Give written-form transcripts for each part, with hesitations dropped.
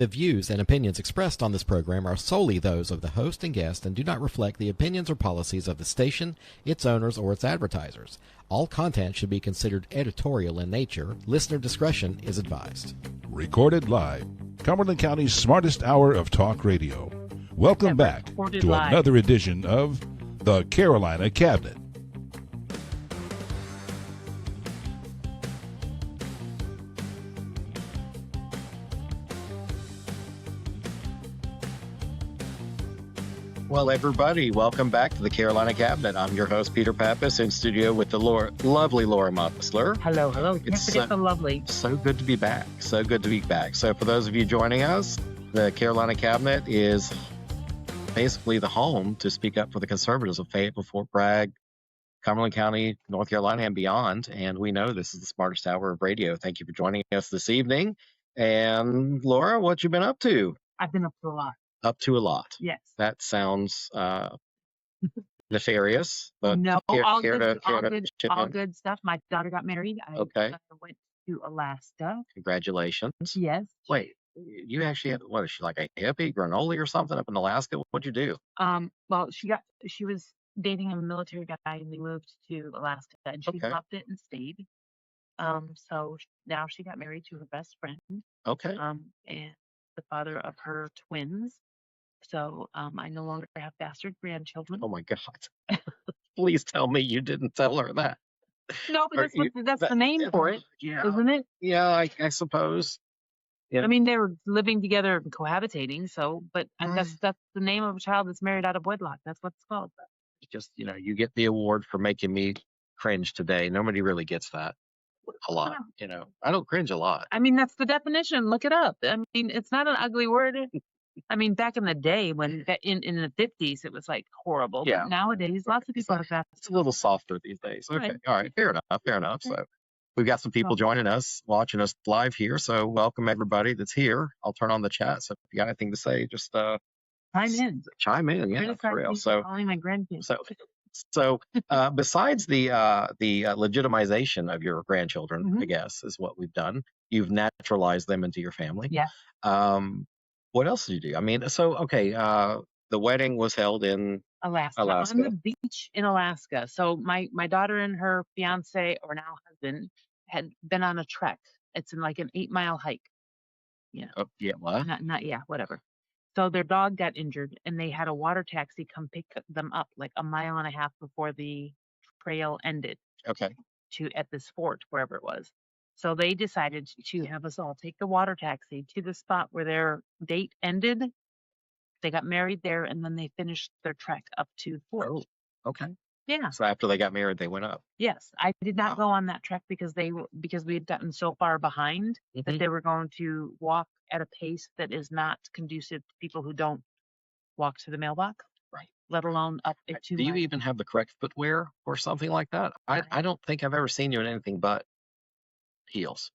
The views and opinions expressed on this program are solely those of the host and guest and do not reflect the opinions or policies of the station, its owners, or its advertisers. All content should be considered editorial in nature. Listener discretion is advised. Recorded live. Cumberland County's smartest hour of talk radio. Welcome back to another edition of the Carolina Cabinet. Well, everybody, welcome back to the Carolina Cabinet. I'm your host, Peter Pappas, in studio with the lovely Laura Mussler. Hello. Can't forget the lovely. So good to be back. So for those of you joining us, the Carolina Cabinet is basically the home to speak up for the conservatives of Fayetteville, Fort Bragg, Cumberland County, North Carolina, and beyond. And we know this is the smartest hour of radio. Thank you for joining us this evening. And Laura, what you been up to? I've been up to a lot. Up to a lot. Yes. That sounds nefarious. But no, all good stuff. My daughter got married. I went to Alaska. Congratulations. Yes. Wait, you actually had, what is she, like a hippie, granola or something up in Alaska? What'd you do? Well, she was dating a military guy and they moved to Alaska and she loved it and stayed. So now she got married to her best friend. Okay. And the father of her twins. So I no longer have bastard grandchildren. Oh my God! Please tell me you didn't tell her that. No, but that's the name for it, isn't it? Yeah, I suppose. Yeah. I mean, they were living together and cohabitating. So, but that's the name of a child that's married out of wedlock. That's what it's called. Just you get the award for making me cringe today. Nobody really gets that. A lot, I don't cringe a lot. I mean, that's the definition. Look it up. I mean, it's not an ugly word. I mean, back in the day when in the 50s, it was like horrible. Yeah. But nowadays, lots of people have that. It's a little softer these days. Okay. Right. All right. Fair enough. So we've got some people joining us, watching us live here. So welcome everybody that's here. I'll turn on the chat. So if you got anything to say, just chime in. Yeah, for real. So calling my grandkids. So besides the legitimization of your grandchildren, I guess, is what we've done. You've naturalized them into your family. Yeah. What else did you do? I mean, the wedding was held in Alaska. On the beach in Alaska. So my daughter and her fiance, or now husband, had been on a trek. It's in like an 8-mile hike. Yeah. Oh, yeah. What? Not whatever. So their dog got injured and they had a water taxi come pick them up like a mile and a half before the trail ended. Okay. At this fort, wherever it was. So they decided to have us all take the water taxi to the spot where their date ended. They got married there and then they finished their trek up to the fort. Oh, okay. Yeah. So after they got married, they went up. Yes. I did not go on that trek because we had gotten so far behind that they were going to walk at a pace that is not conducive to people who don't walk to the mailbox. Right. Let alone up a 2 Do you even have the correct footwear or something like that? I don't think I've ever seen you in anything but heels.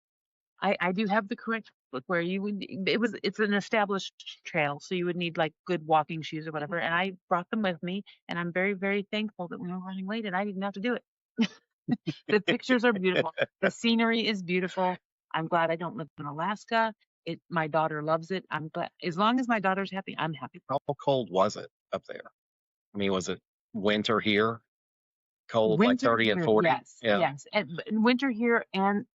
I do have the correct footwear. It's an established trail, so you would need like good walking shoes or whatever. And I brought them with me, and I'm very, very thankful that we were running late and I didn't have to do it. The pictures are beautiful. The scenery is beautiful. I'm glad I don't live in Alaska. My daughter loves it. I'm glad, as long as my daughter's happy, I'm happy. How cold was it up there? I mean, was it winter here? Cold, like 30 and 40? Yes. And winter here, and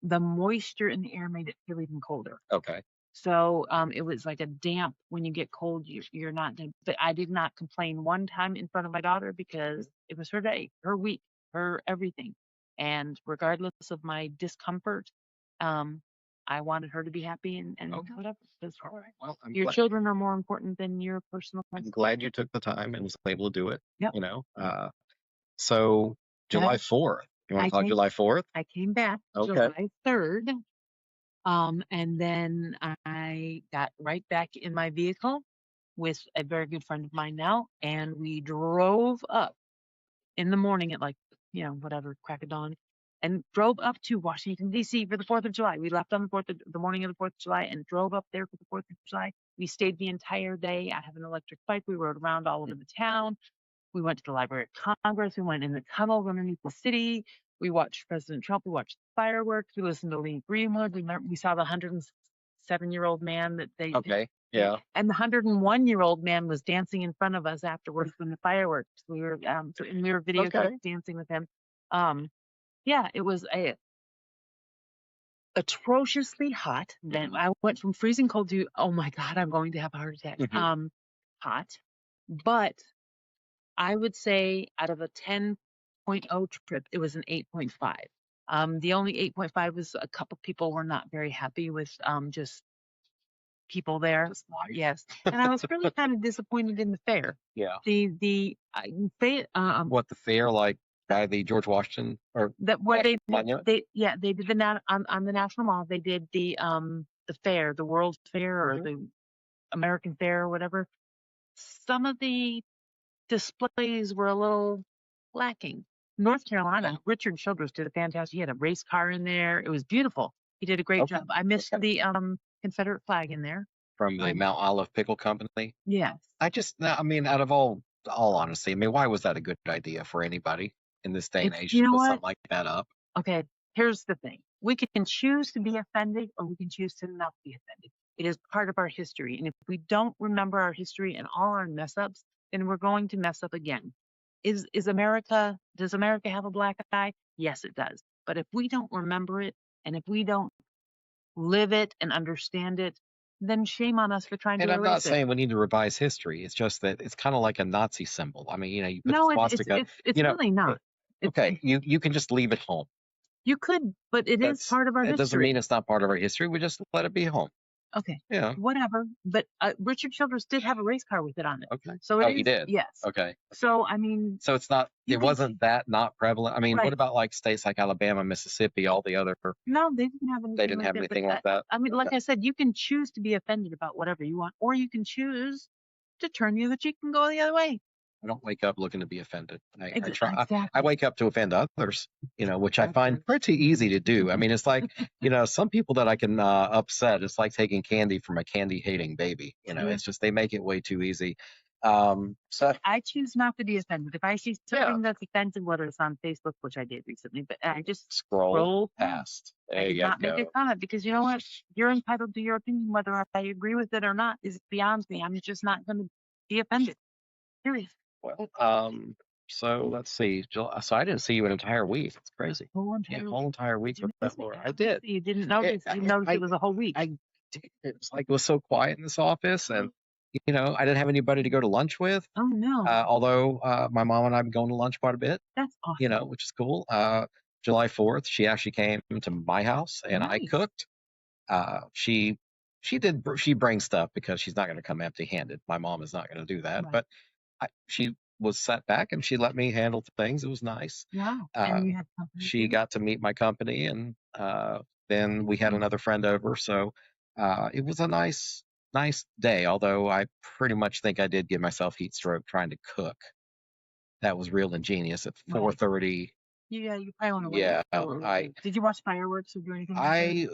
the moisture in the air made it feel even colder. Okay. So it was like a damp. When you get cold, you're not. But I did not complain one time in front of my daughter because it was her day, her week, her everything. And regardless of my discomfort, I wanted her to be happy and whatever. All right. Well, your children are more important than your personal. I'm glad you took the time and was able to do it. Yep. So July 4th. You want to talk July 4th? I came back July 3rd. And then I got right back in my vehicle with a very good friend of mine now. And we drove up in the morning at crack of dawn, and drove up to Washington, D.C. for the 4th of July. We left on the morning of the 4th of July and drove up there for the 4th of July. We stayed the entire day. I have an electric bike. We rode around all over the town. We went to the Library of Congress. We went in the tunnels underneath the city. We watched President Trump. We watched fireworks. We listened to Lee Greenwood. We saw the 107-year-old man that they. Okay. Yeah. And the 101-year-old man was dancing in front of us afterwards from the fireworks. We were videotaped dancing with him. Yeah, it was atrociously hot. Then I went from freezing cold to, oh my God, I'm going to have a heart attack. Hot, but I would say out of a 10.0 trip, it was an 8.5. The only 8.5 was a couple people were not very happy with just people there. Yes, and I was really kind of disappointed in the fair. Yeah. The What, the fair, like by the George Washington or that where they Monument? they did the on the National Mall. They did the fair, the World Fair or the American Fair or whatever. Some of the displays were a little lacking. North Carolina, Richard Childress did a fantastic. He had a race car in there. It was beautiful. He did a great job. I missed the Confederate flag in there From the Mount Olive Pickle Company. Yes. I mean, out of all honesty, I mean, why was that a good idea for anybody in this day and age to put something like that up? Okay, here's the thing. We can choose to be offended or we can choose to not be offended. It is part of our history. And if we don't remember our history and all our mess ups, then we're going to mess up again. Does America have a black eye? Yes, it does. But if we don't remember it and if we don't live it and understand it, then shame on us for trying to erase it. And I'm not saying we need to revise history. It's just that it's kind of like a Nazi symbol. I mean, you put the swastika. It's really not. Okay, you can just leave it home. You could, but it is part of our history. It doesn't mean it's not part of our history. We just let it be home. Okay. Yeah. Whatever. But Richard Childress did have a race car with it on it. Okay. So he did. Yes. Okay. So I mean. So it's not. It wasn't that not prevalent. I mean, what about like states like Alabama, Mississippi, all the other? No, they didn't have anything. They didn't have anything like that. I mean, like I said, you can choose to be offended about whatever you want, or you can choose to turn the other cheek and go the other way. I don't wake up looking to be offended. Exactly. I wake up to offend others, which I find pretty easy to do. I mean, it's like, some people that I can upset, it's like taking candy from a candy hating baby. It's just, they make it way too easy. So I choose not to be offended. If I see something that's offensive, whether it's on Facebook, which I did recently, but I just scroll past. There you go. Not make a comment because you know what? You're entitled to your opinion, whether I agree with it or not is beyond me. I'm just not going to be offended. Period. Well, so let's see. So I didn't see you an entire week. It's crazy. Whole entire week with that, Laura. I did. You didn't notice. You noticed it was a whole week. I did. It was like it was so quiet in this office, and I didn't have anybody to go to lunch with. Oh no. Although my mom and I have been going to lunch quite a bit. That's awesome. Which is cool. July 4th, she actually came to my house and I cooked. She brings stuff because she's not going to come empty-handed. My mom is not going to do that, but she was sat back and she let me handle things. It was nice. Yeah. And you had company. She got to meet my company, and then we had another friend over. So it was a nice day. Although I pretty much think I did give myself heat stroke trying to cook. That was real ingenious at 4:30. Yeah, you probably want to. Yeah, did you watch fireworks or do anything?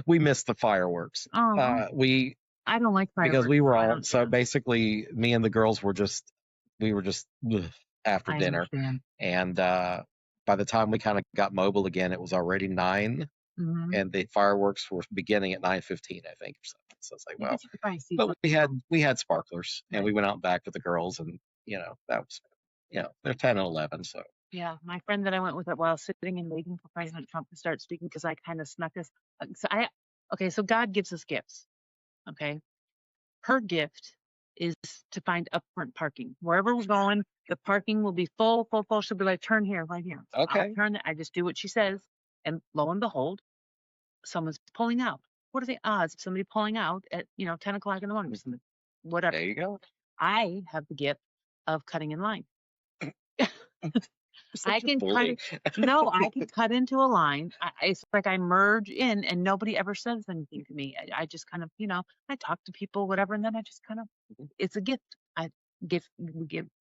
We missed the fireworks. Oh. I don't like fireworks. Because we were all, so basically me and the girls were just after dinner. Understand. And by the time we kind of got mobile again, it was already 9 and the fireworks were beginning at 9:15, I think. So it's like, well, but we had sparklers and we went out back with the girls, and that was, they're 10 and 11. So. Yeah, my friend that I went with while sitting and waiting for President Trump to start speaking, because I kind of snuck us. So God gives us gifts. Okay. Her gift is to find upfront parking. Wherever we're going, the parking will be full. She'll be like, turn here, right here. Okay. I'll turn. I just do what she says. And lo and behold, someone's pulling out. What are the odds of somebody pulling out at, 10 o'clock in the morning or something? Whatever. There you go. I have the gift of cutting in line. I can cut into a line. It's like I merge in and nobody ever says anything to me. I just kind of, I talk to people, whatever, and then I just kind of, it's a gift.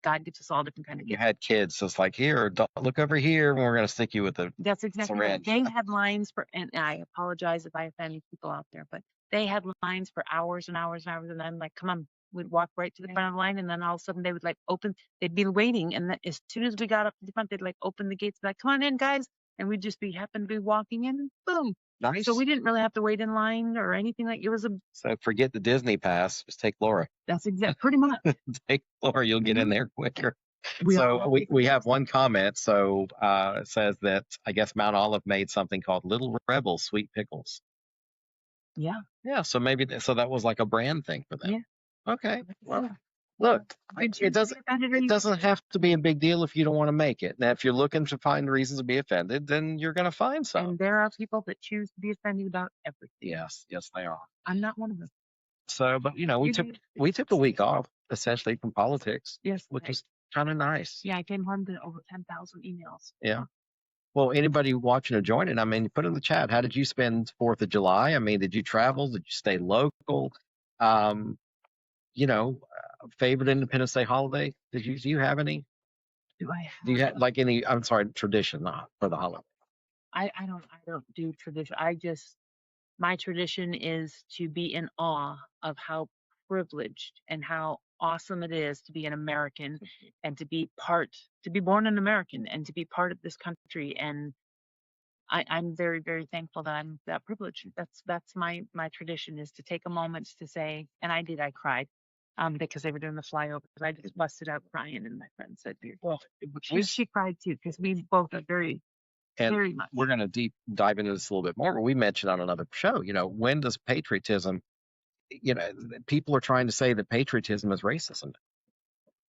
God gives us all different kind of gifts. You had kids, so it's like, here, don't look over here, and we're going to stick you with That's exactly right. They had lines for, and I apologize if I offend people out there, but they had lines for hours and hours and hours, and I'm like, come on. We'd walk right to the front of the line, and then all of a sudden they would they'd be waiting, and then as soon as we got up to the front, they'd open the gates, like, come on in, guys, and we'd just happen to be walking in, and boom, Nice. So we didn't really have to wait in line or anything like it was a. So forget the Disney pass. Just take Laura. That's pretty much. Take Laura. You'll get in there quicker. We So we have one comment. So it says that I guess Mount Olive made something called Little Rebel Sweet Pickles. Yeah. Yeah. So maybe so that was like a brand thing for them. Yeah. Okay. Well, look, it doesn't have to be a big deal if you don't want to make it. Now, if you're looking to find reasons to be offended, then you're going to find some. And there are people that choose to be offended about everything. Yes, they are. I'm not one of them. So, but we took a week off essentially from politics. Yes, which is kind of nice. Yeah, I came home to over 10,000 emails. Yeah. Well, anybody watching or joining, I mean, put in the chat. How did you spend 4th of July? I mean, did you travel? Did you stay local? Favorite Independence Day holiday? Do you have any? Do you have like any? I'm sorry, tradition for the holiday? I don't do tradition. My tradition is to be in awe of how privileged and how awesome it is to be an American and to be born an American and to be part of this country. And I'm very, very thankful that I'm that privileged. That's my tradition, is to take a moment to say, and I cried, because they were doing the flyover. I just busted out crying, and my friend said, "Well, she cried too," because we both are very, very much. We're going to dive into this a little bit more, but we mentioned on another show, when does patriotism, people are trying to say that patriotism is racism.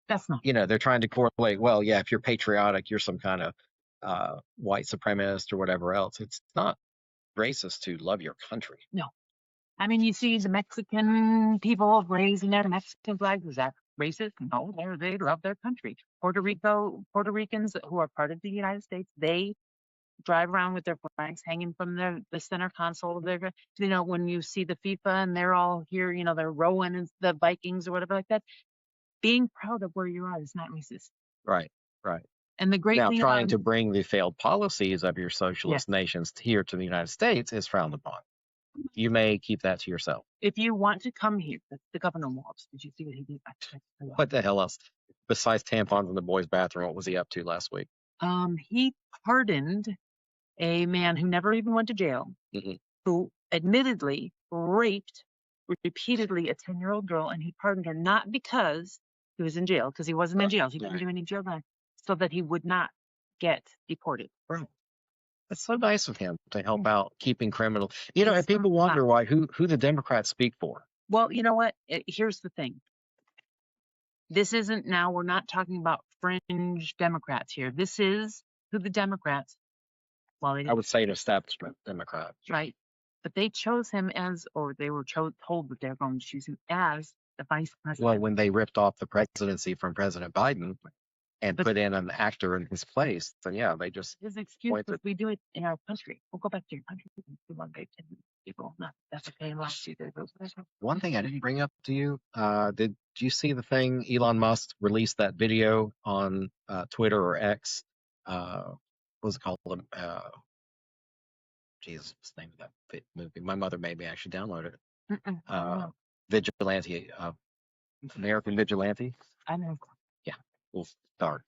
That's not. They're trying to correlate, well, yeah, if you're patriotic, you're some kind of white supremacist or whatever else. It's not racist to love your country. No. I mean, you see the Mexican people raising their Mexican flags. Is that racist? No, they love their country. Puerto Ricans who are part of the United States, they drive around with their flags hanging from the center console of their, when you see the FIFA and they're all here, they're rowing and the Vikings or whatever like that. Being proud of where you are is not racist. Right. And the great thing trying to bring the failed policies of your socialist nations here to the United States is frowned upon. You may keep that to yourself. If you want to come here, the Governor Walz, did you see what he did? What the hell else? Besides tampons in the boys' bathroom, what was he up to last week? He pardoned a man who never even went to jail, who admittedly raped repeatedly a 10-year-old girl, and he pardoned her not because he was in jail, because he wasn't in jail. He didn't do any jail time, so that he would not get deported. Right. It's so nice of him to help out keeping criminals. And people wonder why who the Democrats speak for. Well, you know what? Here's the thing. This isn't now. We're not talking about fringe Democrats here. This is who the Democrats. Well, I would say an establishment Democrat. Right. But they chose him they were told that they're going to choose him as the vice president. Well, when they ripped off the presidency from President Biden and put in an actor in his place, then they just. His excuse was, we do it in our country. We'll go back to your country. We want to pay people. No, that's okay. One thing I didn't bring up to you, did you see the thing? Elon Musk released that video on Twitter or X. What was it called? Jesus, what's the name of that movie? My mother made me actually download it. Vigilante, American Vigilante. I know. Yeah, we'll start.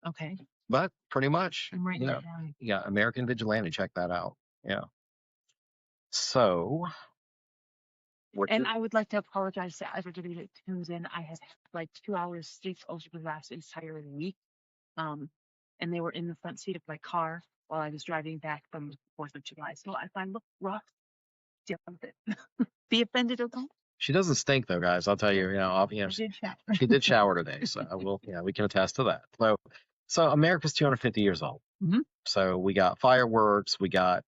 Okay. But pretty much, I'm writing it down. Yeah, American Vigilante. Check that out. Yeah. So. I would like to apologize to everybody that tunes in. I had like 2 hours sleep over the last entire week. And they were in the front seat of my car while I was driving back from the 4th of July. So if I look rough, deal with it. Be offended or don't. She doesn't stink though, guys. I'll tell you, she did shower today. So we can attest to that. So America's 250 years old. Mm-hmm. So we got fireworks, we got,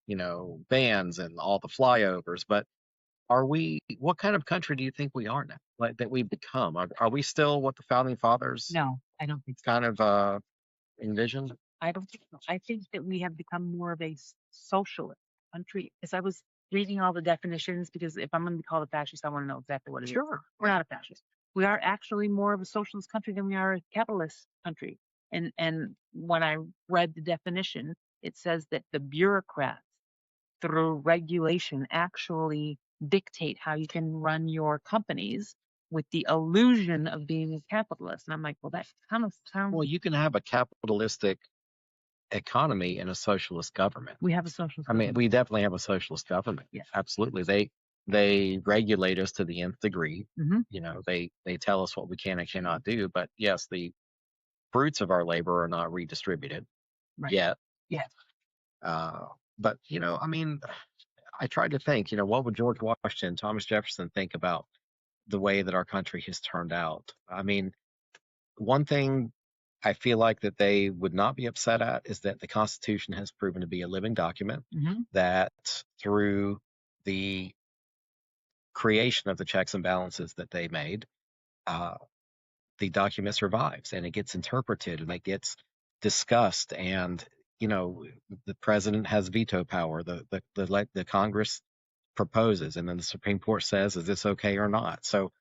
bands and all the flyovers, but what kind of country do you think we are now? Like that we've become? Are we still what the founding fathers? No, I don't think so. Kind of envisioned? I don't think so. I think that we have become more of a socialist country. As I was reading all the definitions, because if I'm going to be called a fascist, I want to know exactly what it is. Sure. We're not a fascist. We are actually more of a socialist country than we are a capitalist country. And when I read the definition, it says that the bureaucrats, through regulation, actually dictate how you can run your companies with the illusion of being a capitalist. And I'm like, well, that kind of sounds. Well, you can have a capitalistic economy in a socialist government. We have a socialist I mean, government. we definitely have a socialist government. Yes. Absolutely. They regulate us to the nth degree. Mhm. You know, they tell us what we can and cannot do. But yes, the fruits of our labor are not redistributed Right. yet. Yes. But, you know, I mean, I tried to think, you know, what would George Washington, Thomas Jefferson think about the way that our country has turned out? I mean, one thing I feel like that they would not be upset at is that the Constitution has proven to be a living document, Mhm. that through the creation of the checks and balances that they made, the document survives and it gets interpreted and it gets discussed. And, you know, the president has veto power. The Congress proposes, and then the Supreme Court says, is this okay or not? So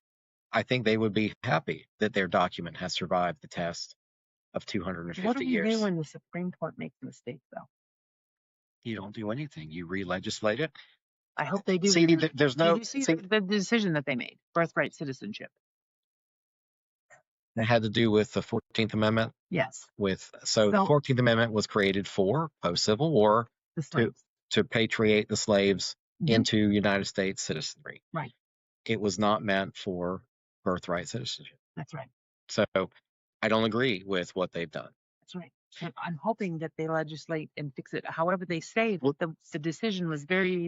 I think they would be happy that their document has survived the test of What do 250 we years. do when the Supreme Court makes a mistake, though? You don't do anything. You re-legislate it. I hope they do. See, there's no. Did you see See, the decision that they made? Birthright citizenship. that had to do with the 14th Amendment. Yes. So the 14th Amendment was created for post-Civil War The slaves. to patriate the slaves Mhm. into United States citizenry. Right. It was not meant for birthright citizenship. That's right. So I don't agree with what they've done. That's right. And I'm hoping that they legislate and fix it. However, they say Well- the decision was very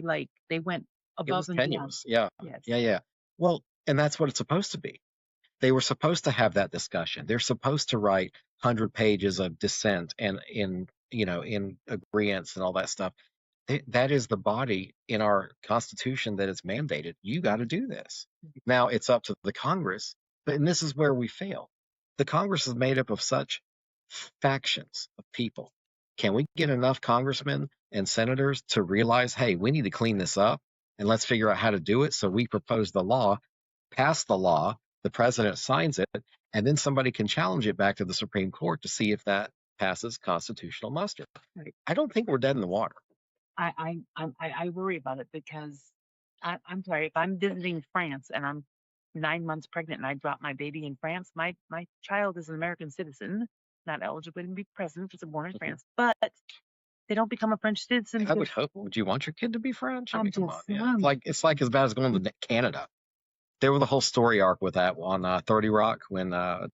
they went It above was and beyond. tenuous. Yeah. Yes. Yeah. Well, and that's what it's supposed to be. They were supposed to have that discussion. They're supposed to write 100 pages of dissent and in agreeance and all that stuff. That is the body in our Constitution that is mandated. You got to do this. Now it's up to the Congress, and this is where we fail. The Congress is made up of such factions of people. Can we get enough congressmen and senators to realize, hey, we need to clean this up and let's figure out how to do it? So we propose the law, pass the law, the president signs it, and then somebody can challenge it back to the Supreme Court to see if that passes constitutional muster. Right. I don't think we're dead in the water. I worry about it because I'm sorry, if I'm visiting France and I'm 9 months pregnant and I drop my baby in France, my child is an American citizen, not eligible to be president because they're born in France, but they don't become a French citizen. I would hope. Would you want your kid to be French? I mean, come on. just- Yeah. It's like as bad as going to Canada. There was a whole story arc with that on 30 Rock when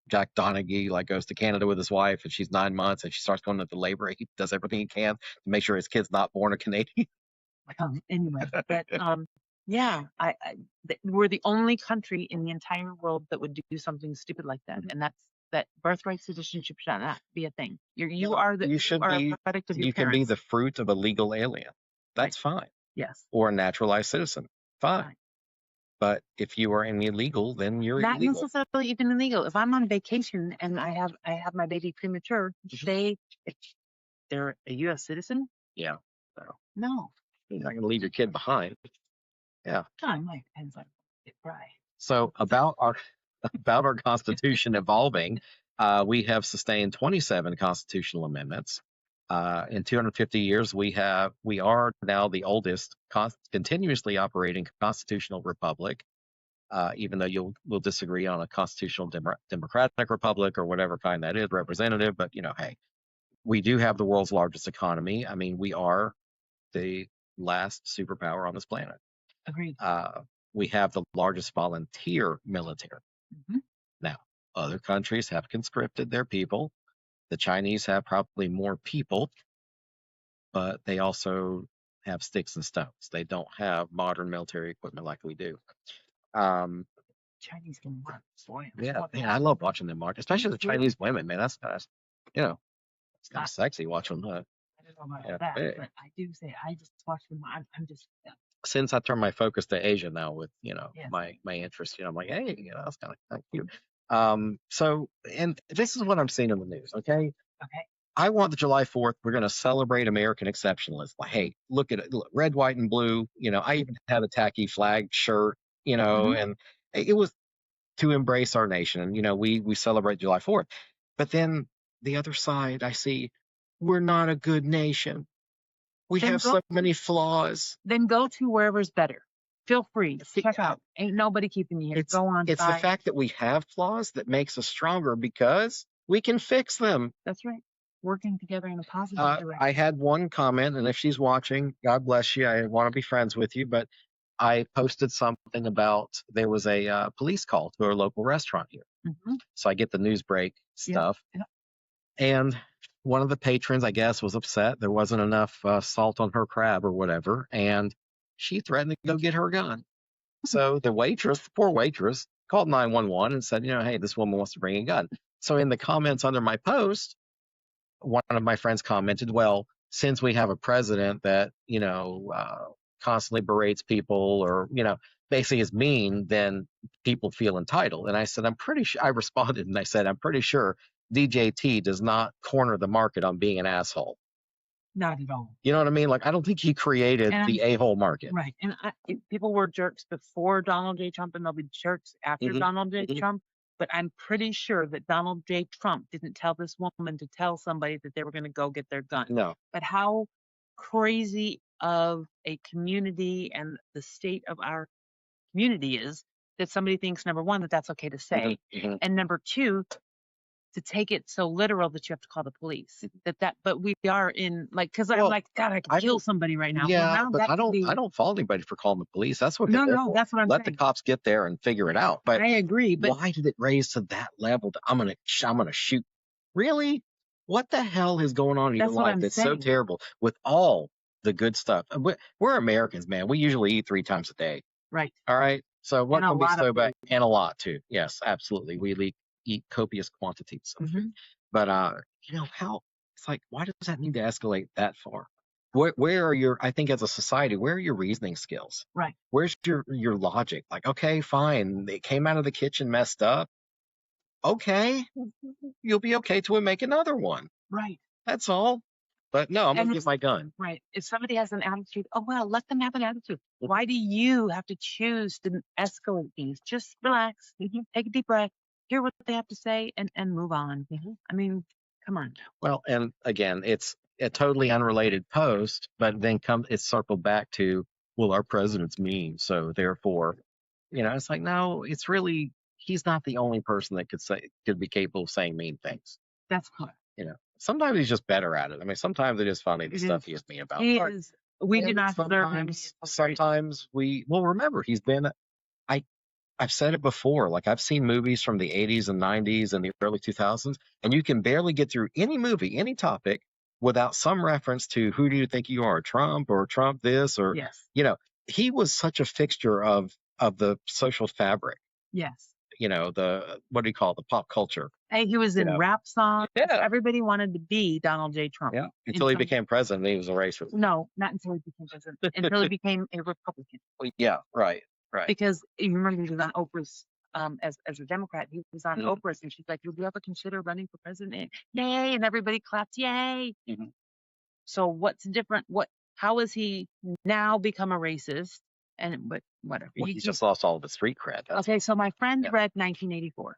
Jack Donaghy goes to Canada with his wife and she's 9 months and she starts going into labor. He does everything he can to make sure his kid's not born a Canadian. Anyway, but yeah, we're the only country in the entire world that would do something stupid like that, and that birthright citizenship should not be a thing. You are You should are be. a product of your You can be parents. the fruit of a legal alien. That's fine. Yes, Or a naturalized citizen. Fine. Fine. But if you are an illegal, then you're not illegal. necessarily even illegal. If I'm on vacation and I have my baby premature, if they're a U.S. citizen, Yeah. no, You're not going to leave your kid behind. time like depends on it, right. So about our Constitution evolving, we have sustained 27 constitutional amendments. In 250 years, we are now the oldest continuously operating constitutional republic. Even though we'll disagree on a constitutional democratic republic or whatever kind that is, representative, but hey, we do have the world's largest economy. I mean, we are the last superpower on this planet. Agreed. We have the largest volunteer military. Mhm. Now, other countries have conscripted their people. The Chinese have probably more people, but they also have sticks and stones. They don't have modern military equipment like we do. Chinese can work. Boy, Yeah, I love watching them march, especially the Chinese women. Man, that's it's kind of sexy watching them. I don't know about Yeah, that, big. but I do say I just watch them. I'm just Since I turned my focus to Asia now with Yes. my interest, I'm like, hey, that's kind of cute. So, and this is what I'm seeing in the news. Okay. okay. I want the July 4th. We're going to celebrate American exceptionalism. Like, hey, look at it, look, red, white, and blue. I even had a tacky flag shirt. Mhm. And it was to embrace our nation. And we celebrate July 4th. But then the other side, I see, we're not a good nation. We Then have go- so many flaws. Then go to wherever's better. Feel free. Check out. Ain't nobody keeping you here. Go on. It's bye. the fact that we have flaws that makes us stronger because we can fix them. That's right. working together in a positive direction. I had one comment, and if she's watching, God bless you. I want to be friends with you, but I posted something about there was a police call to a local restaurant here. Mhm. So I get the news break stuff. Yeah. And one of the patrons, I guess, was upset. There wasn't enough salt on her crab or whatever. And she threatened to go get her gun. So the waitress, the poor waitress, called 911 and said, hey, this woman wants to bring a gun. So in the comments under my post, one of my friends commented, well, since we have a president that, constantly berates people or, basically is mean, then people feel entitled. And I said, I'm pretty sure, I responded and I said, I'm pretty sure DJT does not corner the market on being an asshole. Not at all. You know what I mean? Like, I don't think he created the a-hole market. Right. And people were jerks before Donald J. Trump, and they'll be jerks after Donald J. Trump. But I'm pretty sure that Donald J. Trump didn't tell this woman to tell somebody that they were going to go get their gun. No. But how crazy of a community and the state of our community is that somebody thinks, number one, that that's okay to say. And number two, to take it so literal that you have to call the police. But we are in because I'm like, God, I could kill somebody right now. Yeah, but I don't fault anybody for calling the police. That's what No, that's what I'm saying. Let the cops get there and figure it out. But I agree. But why did it raise to that level? I'm gonna shoot. Really? What the hell is going on in your life that's so terrible with all the good stuff? We're Americans, man. We usually eat 3 times a day. Right. All right. So what can be so bad? And a lot too. Yes, absolutely. We eat copious quantities of food. But how it's like, why does that need to escalate that far? Where are your, I think as a society, where are your reasoning skills? Right. Where's your logic? Like, okay, fine. They came out of the kitchen messed up. Okay. You'll be okay till we make another one. Right. That's all. But no, I'm going to get my gun. Right. If somebody has an attitude, let them have an attitude. Why do you have to choose to escalate things? Just relax, take a deep breath, hear what they have to say, and move on. I mean, come on. Well, and again, it's a totally unrelated post, but then it's circled back to, well, our president's mean, so therefore, it's like, no, it's really, he's not the only person that could be capable of saying mean things. That's correct. Sometimes he's just better at it. I mean, sometimes it is funny the stuff he is mean about. He is. We do not deserve him. Sometimes remember, he's been. I've said it before. Like, I've seen movies from the 80s and 90s and the early 2000s, and you can barely get through any movie, any topic, without some reference to who do you think you are, Trump or Trump this or he was such a fixture of the social fabric. Yes. The what do you call it, the pop culture. Hey, he was in rap songs. Yeah. Everybody wanted to be Donald J. Trump. Yeah. Until he became president, he was a racist. No, not until he became president. Until he became a Republican. Yeah, right. Because you remember he was on Oprah's as a Democrat. He was on Oprah's, and she's like, "Would you ever consider running for president?" Yay! And everybody clapped, yay. So what's different? How has he now become a racist? But whatever. Well, he just lost all of his street cred. Okay, so my friend read 1984.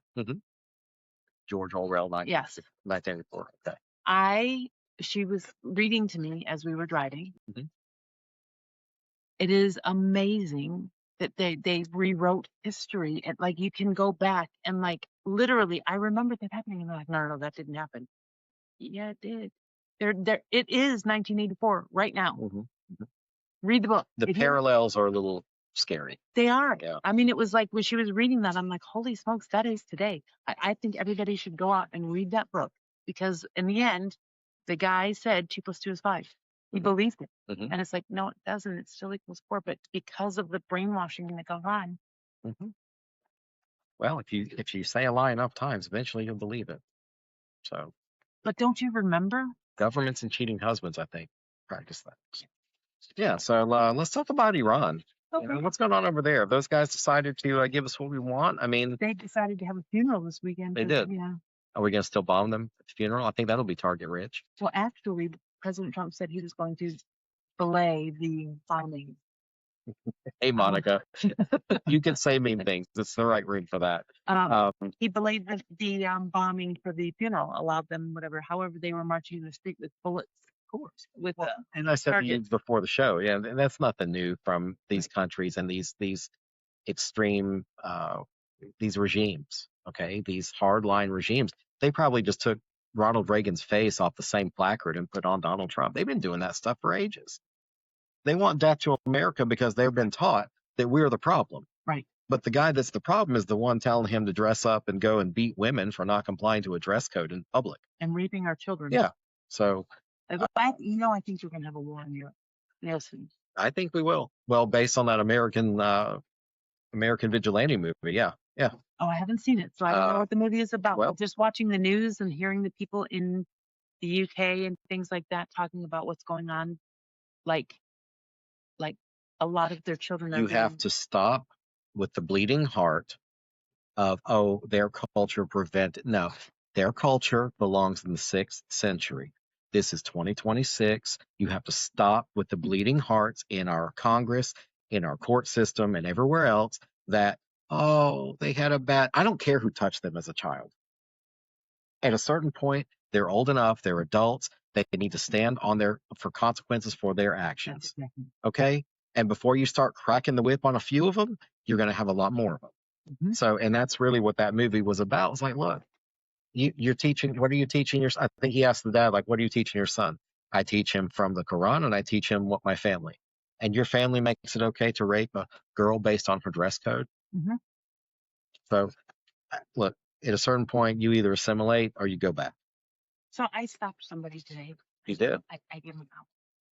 George Orwell, 1984. Okay. She was reading to me as we were driving. It is amazing that they rewrote history, and you can go back and literally, I remember that happening, and I'm like, no, that didn't happen. Yeah, it did. It is 1984 right now. Read the book. The parallels are a little scary. They are. Yeah. I mean, it was like when she was reading that, I'm like, holy smokes, that is today. I think everybody should go out and read that book, because in the end, the guy said 2 + 2 is 5. He believed it. And it's like, no, it doesn't. It still equals 4. But because of the brainwashing that goes on. Well, if you say a lie enough times, eventually you'll believe it. So. But don't you remember? Governments and cheating husbands, I think, practice that. Yeah, so let's talk about Iran. Okay. What's going on over there? Have those guys decided to give us what we want? I mean, they decided to have a funeral this weekend. They did. Yeah. Are we going to still bomb them at the funeral? I think that'll be target rich. Well, actually, President Trump said he was going to delay the bombing. Hey, Monica, you can say mean things. It's the right room for that. He delayed the bombing for the funeral, allowed them however they were marching in the street with bullets. Course, and I said to you before the show, and that's nothing new from these countries and these extreme these regimes. Okay, these hardline regimes. They probably just took Ronald Reagan's face off the same placard and put on Donald Trump. They've been doing that stuff for ages. They want death to America because they've been taught that we're the problem. Right. But the guy that's the problem is the one telling him to dress up and go and beat women for not complying to a dress code in public. And raping our children. Yeah. So, I think we're going to have a war in Europe. Yes. I think we will. Well, based on that American vigilante movie. Yeah. Yeah. Oh, I haven't seen it, so I don't know what the movie is about. Well, just watching the news and hearing the people in the UK and things like that talking about what's going on, like a lot of their children are. You have to stop with the bleeding heart of, oh, their culture prevented. No, their culture belongs in the 6th century. This is 2026. You have to stop with the bleeding hearts in our Congress, in our court system, and everywhere else that, oh, they had a bad. I don't care who touched them as a child. At a certain point, they're old enough, they're adults, they need to stand on for consequences for their actions. Okay? And before you start cracking the whip on a few of them, you're going to have a lot more of them. Mm-hmm. So, and that's really what that movie was about. It's like, look, you're teaching, what are you teaching your son? I think he asked the dad, like, what are you teaching your son? I teach him from the Quran and I teach him what my family. And your family makes it okay to rape a girl based on her dress code? Mm-hmm. So, look, at a certain point, you either assimilate or you go back. So I stopped somebody today. You did? I gave them out.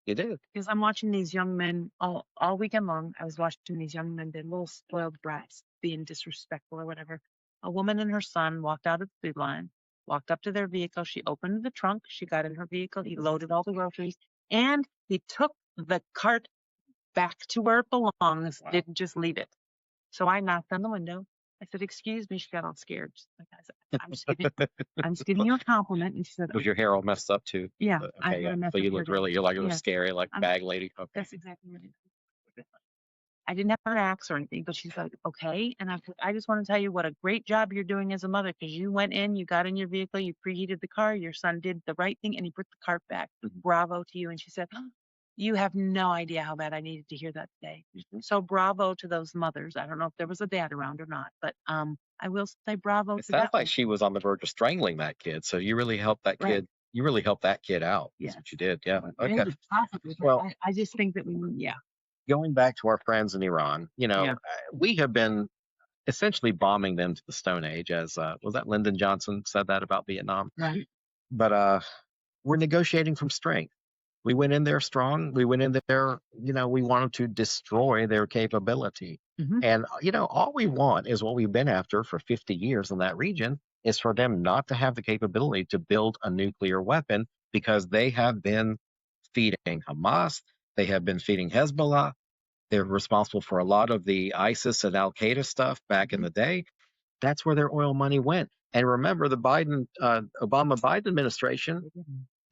You did? Because I'm watching these young men all weekend long. I was watching these young men, they're little spoiled brats being disrespectful or whatever. A woman and her son walked out of the food line, walked up to their vehicle. She opened the trunk. She got in her vehicle. He loaded all the groceries and he took the cart back to where it belongs. Wow. Didn't just leave it. So I knocked on the window. I said, "Excuse me." She got all scared. Like, I said, I'm just giving you a compliment. And she said, "Was your hair all messed up too?" Yeah. Okay, yeah. So you looked really, you're like, it was scary, like bag lady. Okay. That's exactly what it is. I didn't have an axe or anything, but she's like, okay. And I just want to tell you what a great job you're doing as a mother, because you went in, you got in your vehicle, you preheated the car, your son did the right thing, and he put the cart back. Mm-hmm. Bravo to you. And she said, oh, you have no idea how bad I needed to hear that today. Mm-hmm. So bravo to those mothers. I don't know if there was a dad around or not, but I will say bravo. It sounds like she was on the verge of strangling that kid. So you really helped that kid. Right. You really helped that kid out. Yes. That's what you did. Yeah. Okay. Possibly, well, I just think that going back to our friends in Iran, we have been essentially bombing them to the Stone Age, as was that Lyndon Johnson said that about Vietnam? Right. But we're negotiating from strength. We went in there strong. We went in there, we wanted to destroy their capability. Mm-hmm. And, all we want is what we've been after for 50 years in that region is for them not to have the capability to build a nuclear weapon, because they have been feeding Hamas. They have been feeding Hezbollah. They're responsible for a lot of the ISIS and Al-Qaeda stuff back in the day. That's where their oil money went. And remember, the Obama-Biden administration,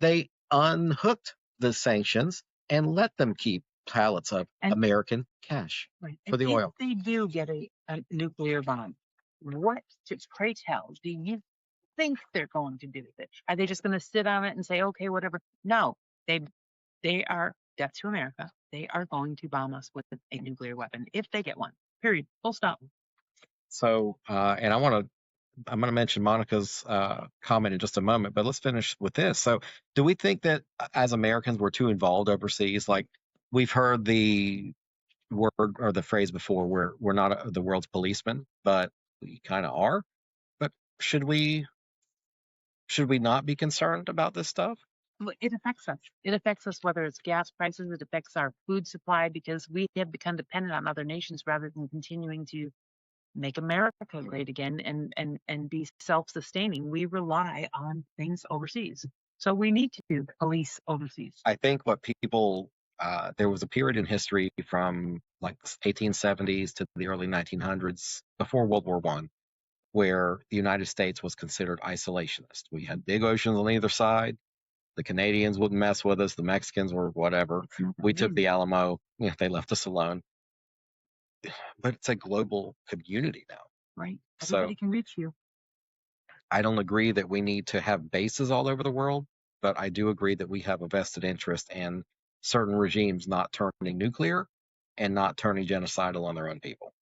they unhooked the sanctions and let them keep pallets of American cash for the oil. If they do get a nuclear bomb, what, pray tell, do you think they're going to do with it? Are they just going to sit on it and say, okay, whatever? No, they are death to America. They are going to bomb us with a nuclear weapon if they get one. Period. Full stop. So, and I'm going to mention Monica's comment in just a moment, but let's finish with this. So, do we think that as Americans we're too involved overseas? Like, we've heard the word or the phrase before, we're not the world's policeman, but we kind of are. But should we not be concerned about this stuff? Well, it affects us. It affects us whether it's gas prices. It affects our food supply, because we have become dependent on other nations rather than continuing to make America great again and be self-sustaining. We rely on things overseas. So we need to police overseas. I think what people, there was a period in history from like 1870s to the early 1900s, before World War I, where the United States was considered isolationist. We had big oceans on either side. The Canadians wouldn't mess with us. The Mexicans were whatever. We took the Alamo. They left us alone. But it's a global community now. Right. Everybody can reach you. I don't agree that we need to have bases all over the world, but I do agree that we have a vested interest in certain regimes not turning nuclear and not turning genocidal on their own people.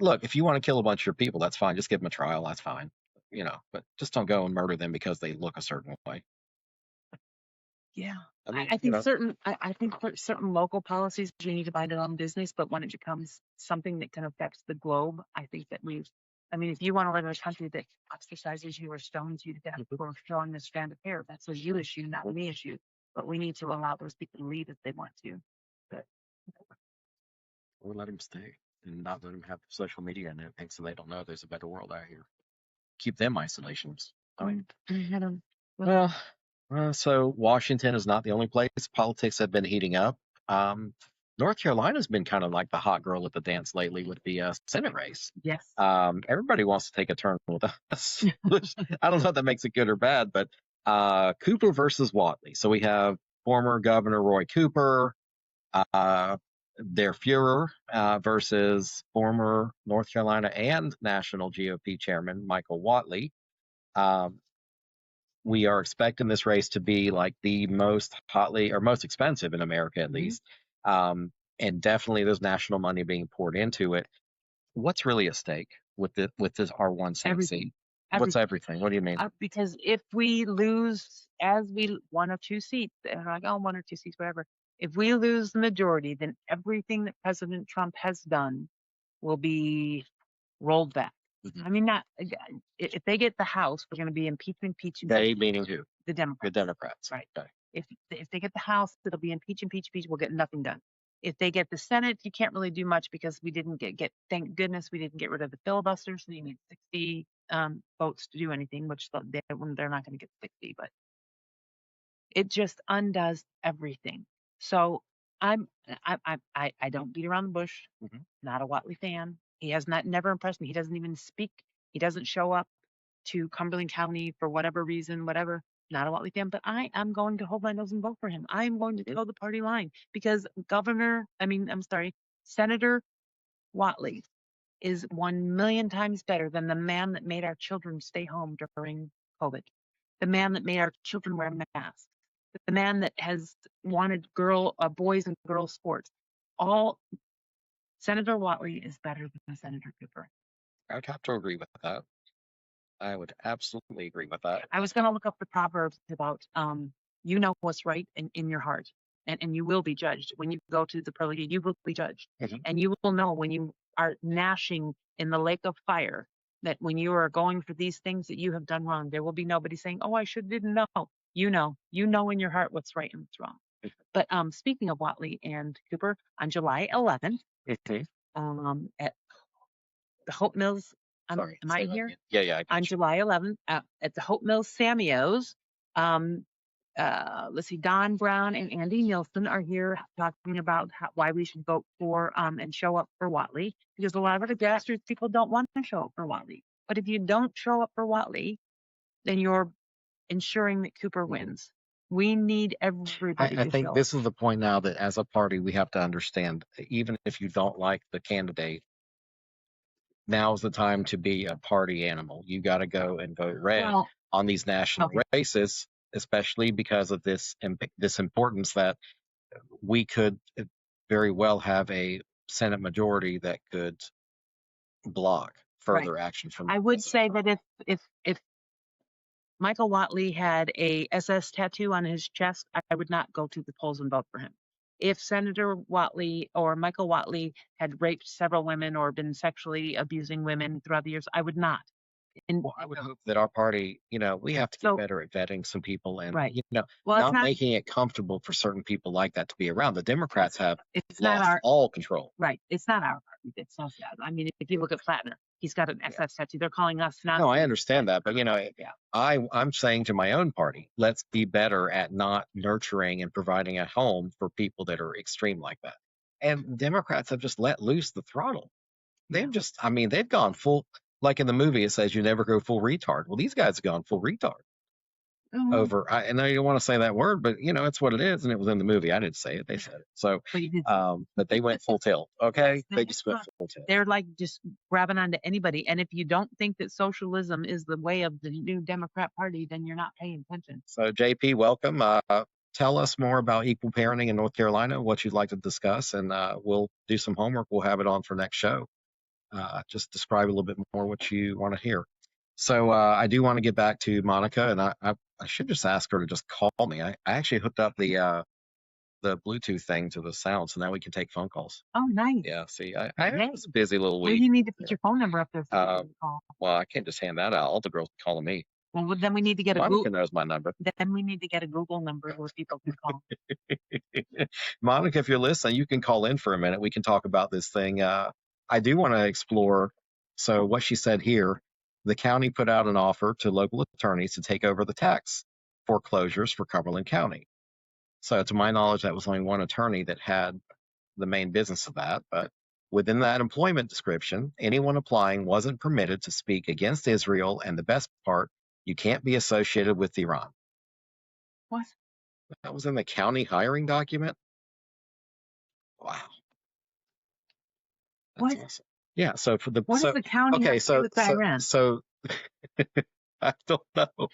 Look, if you want to kill a bunch of your people, that's fine. Just give them a trial. That's fine. but just don't go and murder them because they look a certain way. Yeah. I mean, I think I think for certain local policies, you need to mind your own business, but when it becomes something that can affect the globe, I think that if you want to live in a country that ostracizes you or stones you to death for showing a strand of hair, that's a you issue, not a me issue. But we need to allow those people to leave if they want to. Or let them stay and not let them have social media and everything so they don't know there's a better world out here. Keep them isolations. So Washington is not the only place. Politics have been heating up. North Carolina's been kind of like the hot girl at the dance lately with the Senate race. Yes. Everybody wants to take a turn with us. I don't know if that makes it good or bad, but Cooper versus Watley. So we have former Governor Roy Cooper, their Fuhrer versus former North Carolina and National GOP Chairman Michael Watley. We are expecting this race to be like the most expensive in America, at least. And definitely there's national money being poured into it. What's really at stake with this R1 Senate seat? What's everything? What do you mean? Because if we lose one or two seats, and like, one or two seats, whatever. If we lose the majority, then everything that President Trump has done will be rolled back. I mean, if they get the House, we're going to be impeaching. They meaning who? The Democrats. The Democrats. Right. Okay. If they get the House, it'll be impeach. We'll get nothing done. If they get the Senate, you can't really do much because we didn't get. Thank goodness we didn't get rid of the filibuster. So you need 60 votes to do anything, which they're not going to get 60. But it just undoes everything. So I don't beat around the bush. Not a Watley fan. He has never impressed me. He doesn't even speak. He doesn't show up to Cumberland County for whatever reason, whatever. Not a Watley fan, but I am going to hold my nose and vote for him. I am going to toe the party line because Senator Watley is 1,000,000 times better than the man that made our children stay home during COVID. The man that made our children wear masks. The man that has wanted boys and girls sports. Senator Watley is better than Senator Cooper. I would have to agree with that. I would absolutely agree with that. I was going to look up the Proverbs about, you know what's right in your heart, and you will be judged. When you go to the pearly gate, you will be judged. And you will know when you are gnashing in the lake of fire that when you are going for these things that you have done wrong, there will be nobody saying, oh, I didn't know. You know in your heart what's right and what's wrong. But speaking of Watley and Cooper, on July 11th, at the Hope Mills. Am I here? Yeah. On July 11th, at the Hope Mills Samuels, let's see, Don Brown and Andy Nielsen are here talking about why we should vote for and show up for Watley, because a lot of the grassroots people don't want to show up for Watley. But if you don't show up for Watley, then you're ensuring that Cooper wins. We need everybody. I think this is the point now that as a party we have to understand, even if you don't like the candidate, now's the time to be a party animal. You got to go and vote red on these national races, especially because of this importance that we could very well have a Senate majority that could block further action from. I would say that if Michael Watley had a SS tattoo on his chest, I would not go to the polls and vote for him. If Senator Watley or Michael Watley had raped several women or been sexually abusing women throughout the years, I would not. I would hope that our party, we have to get better at vetting some people and, not making it comfortable for certain people like that to be around. The Democrats have lost all control. Right. It's not our party. It's not that. I mean, if you look at Flatner, he's got an SS tattoo. They're calling us not. No, I understand that. But, I'm saying to my own party, let's be better at not nurturing and providing a home for people that are extreme like that. And Democrats have just let loose the throttle. They've they've gone full. Like in the movie, it says you never go full retard. Well, these guys have gone full retard over. I know you don't want to say that word, but it's what it is, and it was in the movie. I didn't say it; they said it. So, but they went full tilt. Okay, they just went full tilt. They're like just grabbing onto anybody. And if you don't think that socialism is the way of the new Democrat Party, then you're not paying attention. So, JP, welcome. Tell us more about equal parenting in North Carolina, what you'd like to discuss, and we'll do some homework. We'll have it on for next show. Just describe a little bit more what you want to hear. So I do want to get back to Monica, and I should just ask her to just call me. I actually hooked up the Bluetooth thing to the sound, so now we can take phone calls. Oh, nice. Yeah, see, I was a busy little Well, week. you need to put your phone number up there so you can call. Well, I can't just hand that out. All the girls calling me. Well, then we need to get a Monica Google. knows my number. Then we need to get a Google number where people can call. Monica, if you're listening, you can call in for a minute. We can talk about this thing. I do want to explore. So what she said here, the county put out an offer to local attorneys to take over the tax foreclosures for Cumberland County. So to my knowledge, that was only one attorney that had the main business of that. But within that employment description, anyone applying wasn't permitted to speak against Israel. And the best part, you can't be associated with Iran. What? That was in the county hiring document. Wow. That's what? awesome. Yeah. So for the what does the county have to do with Iran? So I don't know.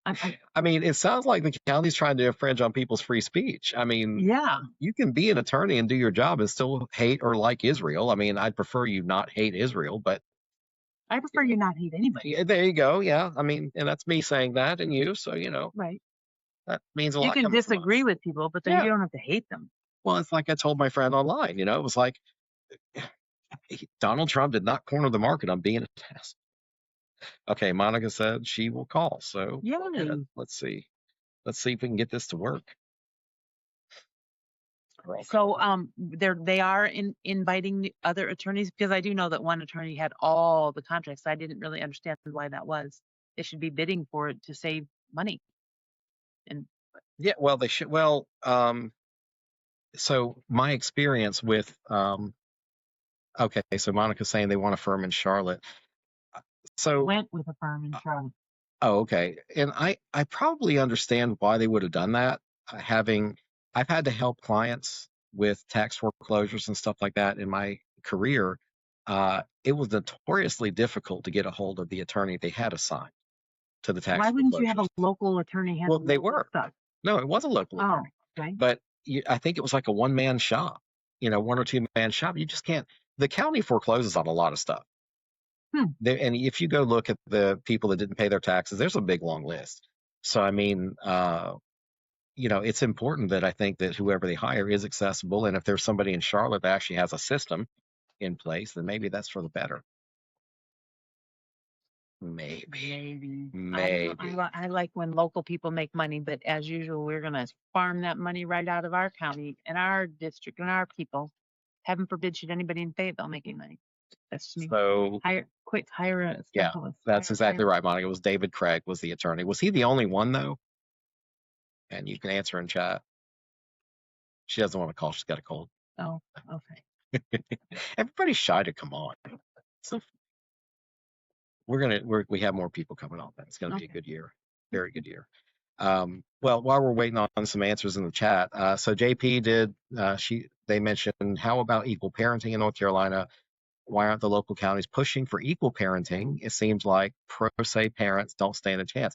I mean, it sounds like the county's trying to infringe on people's free speech. I mean, yeah, you can be an attorney and do your job and still hate or like Israel. I mean, I'd prefer you not hate Israel, but I prefer you not hate anybody. yeah, there you go. Yeah. I mean, and that's me saying that and you. So, right. That means a lot. You can disagree with people, but then you don't have to hate them. Well, it's like I told my friend online, it was like Donald Trump did not corner the market on being a test. Okay, Monica said she will call. So yeah, let's see. Let's see if we can get this to work. So they are inviting the other attorneys, because I do know that one attorney had all the contracts. I didn't really understand why that was. They should be bidding for it to save money. And yeah, well, they should. Well, so my experience with okay, so Monica's saying they want a firm in Charlotte. So went with a firm in Charlotte. Oh, okay. And I probably understand why they would have done that. I've had to help clients with tax foreclosures and stuff like that in my career. It was notoriously difficult to get a hold of the attorney they had assigned to the tax. Why wouldn't you have a local attorney? Well, they were. Stuff? No, it was a local attorney. Okay. But I think it was like a one-man shop, 1 or 2 man shop. You just can't. The county forecloses on a lot of stuff. And if you go look at the people that didn't pay their taxes, there's a big long list. So, I mean, it's important that I think that whoever they hire is accessible. And if there's somebody in Charlotte that actually has a system in place, then maybe that's for the better. Maybe. I like when local people make money, but as usual, we're going to farm that money right out of our county and our district and our people. Heaven forbid should anybody in Fayetteville making money. That's me. So hire a specialist. Yeah, that's exactly right, Monica. It was David Craig was the attorney. Was he the only one though? And you can answer in chat. She doesn't want to call. She's got a cold. Oh, okay. Everybody's shy to come on. So we have more people coming on. It's going to be a good year. Very good year. Well, while we're waiting on some answers in the chat, so JP they mentioned, how about equal parenting in North Carolina? Why aren't the local counties pushing for equal parenting? It seems like pro se parents don't stand a chance.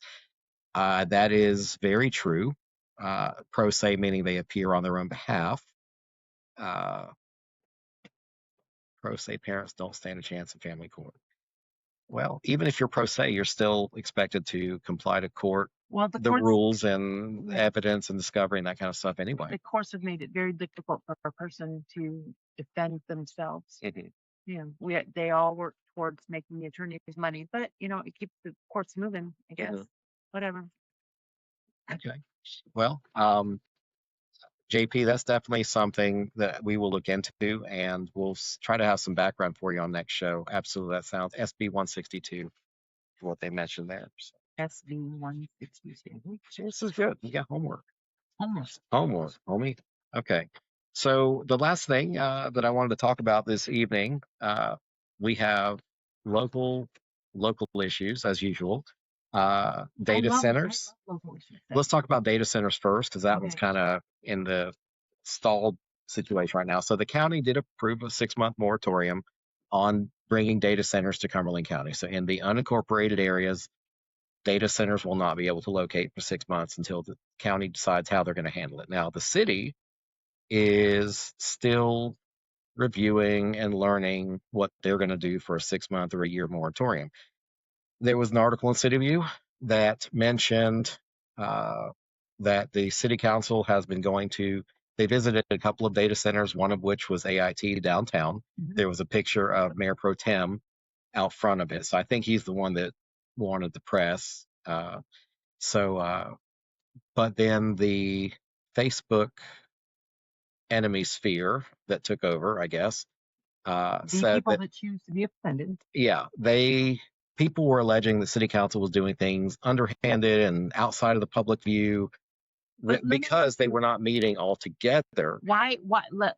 That is very true. Pro se meaning they appear on their own behalf. Pro se parents don't stand a chance in family court. Well, even if you're pro se, you're still expected to comply to court, the rules and evidence and discovery and that kind of stuff anyway. The courts have made it very difficult for a person to defend themselves. They all work towards making the attorney's money, but it keeps the courts moving, I guess. Whatever. Okay. Well, JP, that's definitely something that we will look into, and we'll try to have some background for you on next show. Absolutely. That sounds SB 162 for what they mentioned there. So. SB 162. This is good. You got homework, homie. Okay. So the last thing that I wanted to talk about this evening, we have local issues as usual. Data centers. Let's talk about data centers first, because that one's kind of in the stalled situation right now. So the county did approve a 6-month moratorium on bringing data centers to Cumberland County. So in the unincorporated areas, data centers will not be able to locate for 6 months until the county decides how they're going to handle it. Now, the city is still reviewing and learning what they're going to do for a 6-month or a year moratorium. there was an article in City View that mentioned that the city council has been they visited a couple of data centers, one of which was AIT downtown. There was a picture of Mayor Pro Tem out front of it. So I think he's the one that wanted the press. But then the Facebook enemy sphere that took over, I guess, said people that choose to be offended. Yeah, people were alleging the city council was doing things underhanded and outside of the public view because they were not meeting all together. Why?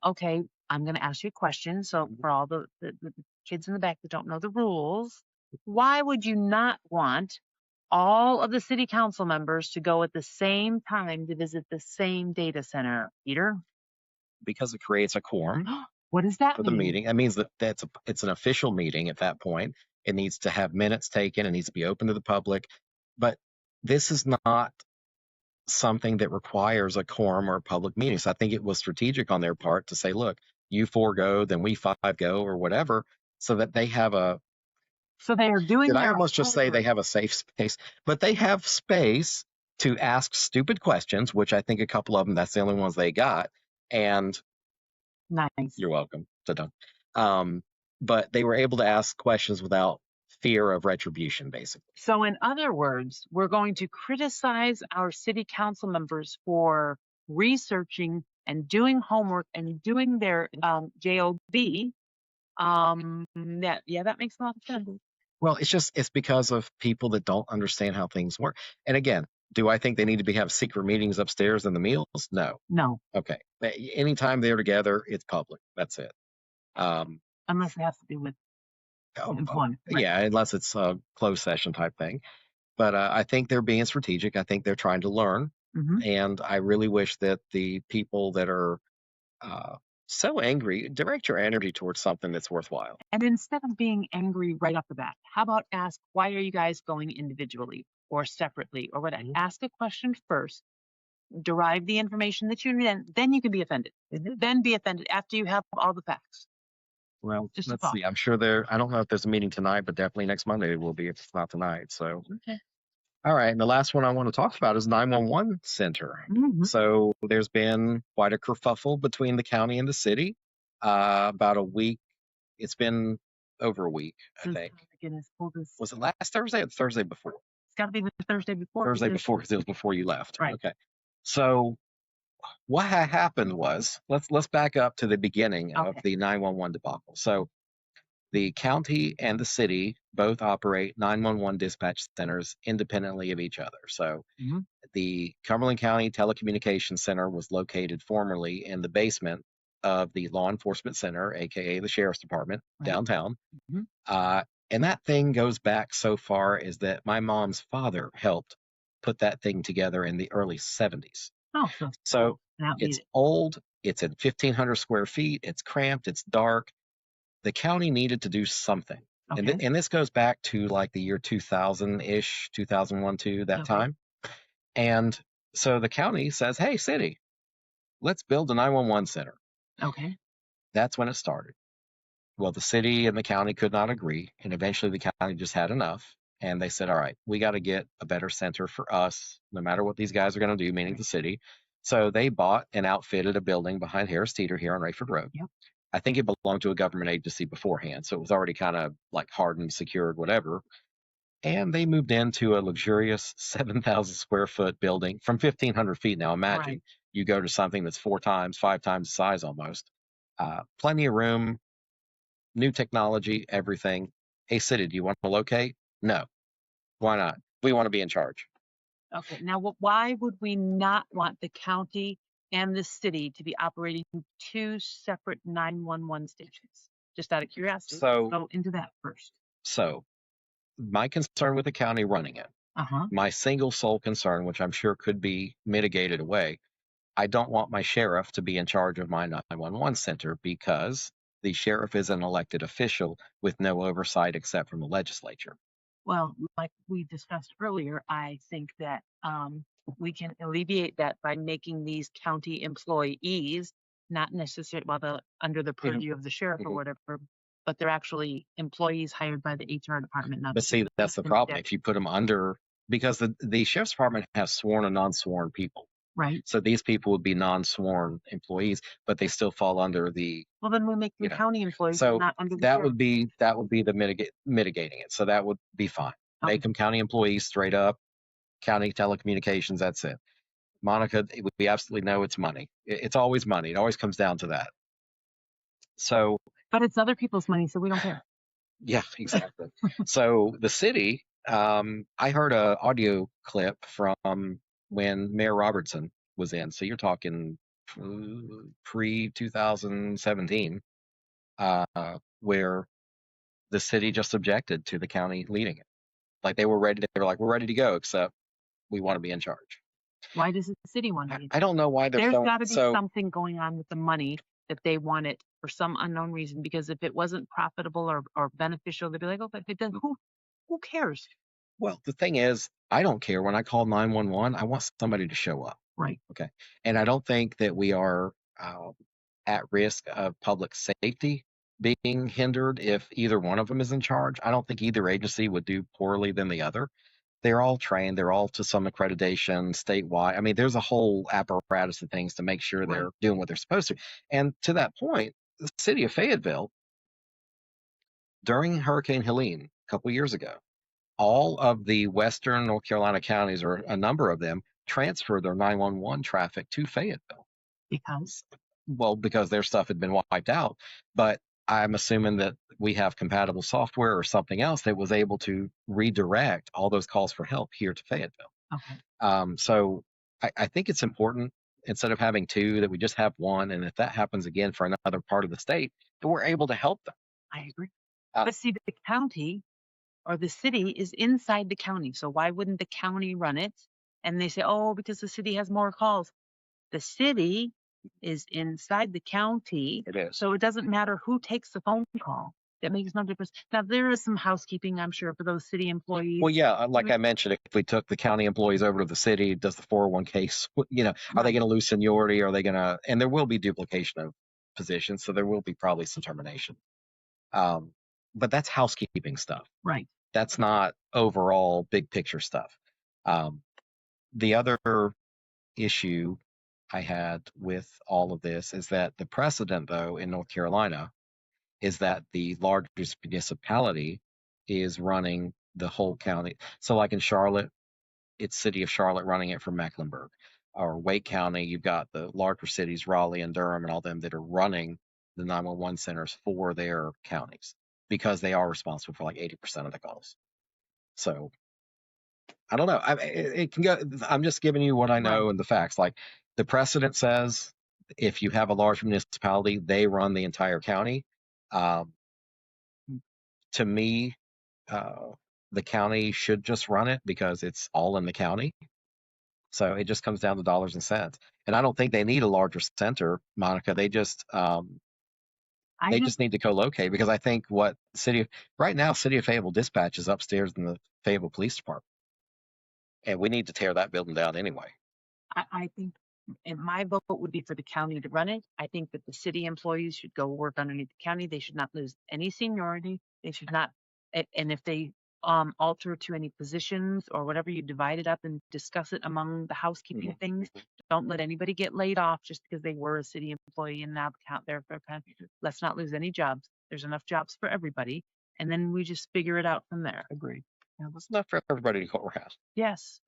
Okay, I'm going to ask you a question. So for all the kids in the back that don't know the rules, why would you not want all of the city council members to go at the same time to visit the same data center, Peter? Because it creates a quorum. What does that for mean? the meeting? That means that it's an official meeting at that point. It needs to have minutes taken. It needs to be open to the public. But this is not something that requires a quorum or a public meeting. So I think it was strategic on their part to say, look, you 4 go, then we 5 go, or whatever, so that they have a. So they are doing. Did I almost just say they have a safe space? But they have space to ask stupid questions, which I think a couple of them, that's the only ones they got. And nice. You're welcome. But they were able to ask questions without fear of retribution, basically. So in other words, we're going to criticize our city council members for researching and doing homework and doing their JOB. That makes a lot of sense. Well, it's because of people that don't understand how things work. And again, do I think they need to have secret meetings upstairs in the meals? No. Okay. Anytime they're together, it's public. That's it. Unless it has to do with employment. Right. Yeah, unless it's a closed session type thing. But I think they're being strategic. I think they're trying to learn. And I really wish that the people that are so angry, direct your energy towards something that's worthwhile. And instead of being angry right off the bat, how about ask, why are you guys going individually or separately or whatever? Ask a question first, derive the information that you need, then you can be offended. Then be offended after you have all the facts. Well, let's see. I'm sure I don't know if there's a meeting tonight, but definitely next Monday it will be if it's not tonight. So, okay. All right. And the last one I want to talk about is 911 Center. So there's been quite a kerfuffle between the county and the city. About a week. It's been over a week, I think. Was it last Thursday or the Thursday before? It's got to be the Thursday before. Thursday before, because it was before you left. Right. Okay. So what happened was, let's back up to the beginning of the 911 debacle. So the county and the city both operate 911 dispatch centers independently of each other. So the Cumberland County Telecommunications Center was located formerly in the basement of the Law Enforcement Center, aka the Sheriff's Department, downtown. And that thing goes back so far as that my mom's father helped put that thing together in the early 70s. So it's old, it's at 1,500 square feet, it's cramped, it's dark. The county needed to do something. And this goes back to like the year 2000-ish, 2001, 2, that time. And so the county says, hey, city, let's build a 911 center. That's when it started. Well, the city and the county could not agree. And eventually the county just had enough. And they said, all right, we got to get a better center for us, no matter what these guys are going to do, meaning the city. So they bought and outfitted a building behind Harris Teeter here on Rayford Road. I think it belonged to a government agency beforehand, so it was already kind of like hardened, secured, whatever. And they moved into a luxurious 7,000 square foot building from 1,500 feet. Now imagine you go to something that's 4 times, 5 times the size almost. Plenty of room, new technology, everything. Hey, city, do you want to locate? No. Why not? We want to be in charge. Okay. Now, why would we not want the county and the city to be operating 2 separate 911 stations? Just out of curiosity. So go into that first. So my concern with the county running it, my single sole concern, which I'm sure could be mitigated away, I don't want my sheriff to be in charge of my 911 center because the sheriff is an elected official with no oversight except from the legislature. Well, like we discussed earlier, I think that we can alleviate that by making these county employees not necessarily under the purview of the sheriff or whatever, but they're actually employees hired by the HR department. Not But see, that's the problem. If you put them under, because the sheriff's department has sworn and non-sworn people. Right. So these people would be non-sworn employees, but they still fall under the. Well, then we make them county employees, So not under the that sheriff. would be the mitigating it. So that would be fine. Okay. Make them county employees straight up, county telecommunications. That's it. Monica, we absolutely know it's money. It's always money. It always comes down to that. So. But it's other people's money, so we don't care. Yeah, exactly. So the city, I heard an audio clip from when Mayor Robertson was in. So you're talking pre-2017, where the city just objected to the county leading it. Like they were like, we're ready to go, except we want to be in charge. Why does the city want to be? I don't know why there's got to be something going on with the money that they want it for some unknown reason, because if it wasn't profitable or beneficial, they'd be like, oh, but if it doesn't, who cares? Well, the thing is, I don't care. When I call 911, I want somebody to show up. Right. Okay. And I don't think that we are at risk of public safety being hindered if either one of them is in charge. I don't think either agency would do poorly than the other. They're all trained. They're all to some accreditation statewide. I mean, there's a whole apparatus of things to make sure they're doing what they're supposed to. And to that point, the city of Fayetteville, during Hurricane Helene a couple years ago, all of the western North Carolina counties, or a number of them, transferred their 911 traffic to Fayetteville. Because? Well, because their stuff had been wiped out. But I'm assuming that we have compatible software or something else that was able to redirect all those calls for help here to Fayetteville. Okay. So I think it's important, instead of having two, that we just have one. And if that happens again for another part of the state, that we're able to help them. I agree. But see, the county or the city is inside the county. So why wouldn't the county run it? And they say, oh, because the city has more calls. The city is inside the county. It is. So it doesn't matter who takes the phone call. That makes no difference. Now, there is some housekeeping, I'm sure, for those city employees. Well, yeah, like I mentioned, if we took the county employees over to the city, does the 401k, are they going to lose seniority? Are they going to, and there will be duplication of positions, so there will be probably some termination. But that's housekeeping stuff. Right. That's not overall big picture stuff. The other issue I had with all of this is that the precedent, though, in North Carolina is that the largest municipality is running the whole county. So like in Charlotte, it's City of Charlotte running it from Mecklenburg. Or Wake County, you've got the larger cities, Raleigh and Durham and all them, that are running the 911 centers for their counties, because they are responsible for like 80% of the calls. So I don't know. It can go. I'm just giving you what I know and the facts. Like the precedent says, if you have a large municipality, they run the entire county. To me, the county should just run it because it's all in the county. So it just comes down to dollars and cents. And I don't think they need a larger center, Monica. They just just need to co-locate, because I think right now, City of Fayetteville Dispatch is upstairs in the Fayetteville Police Department. And we need to tear that building down anyway. I think, and my vote would be for the county to run it. I think that the city employees should go work underneath the county. They should not lose any seniority. They should not, and if they alter to any positions or whatever, you divide it up and discuss it among the housekeeping things. Don't let anybody get laid off just because they were a city employee and now count there for a. Let's not lose any jobs. There's enough jobs for everybody, and then we just figure it out from there. Agreed. Yeah, there's enough for everybody to go around. Yes.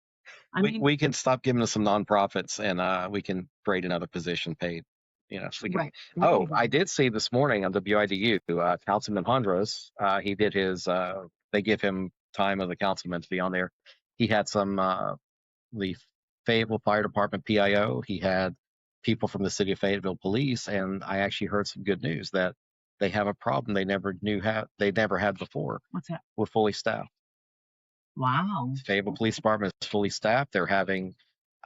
We can stop giving us some nonprofits, and we can create another position paid. So we can, Oh, I did see this morning on WIDU, Councilman Hondros, he did his, they give him time as a councilman to be on there. He had some, the Fayetteville Fire Department PIO. He had people from the City of Fayetteville Police, and I actually heard some good news that they have a problem they never had before. What's that? We're fully staffed. Wow. Fayetteville Police Department is fully staffed. They're having,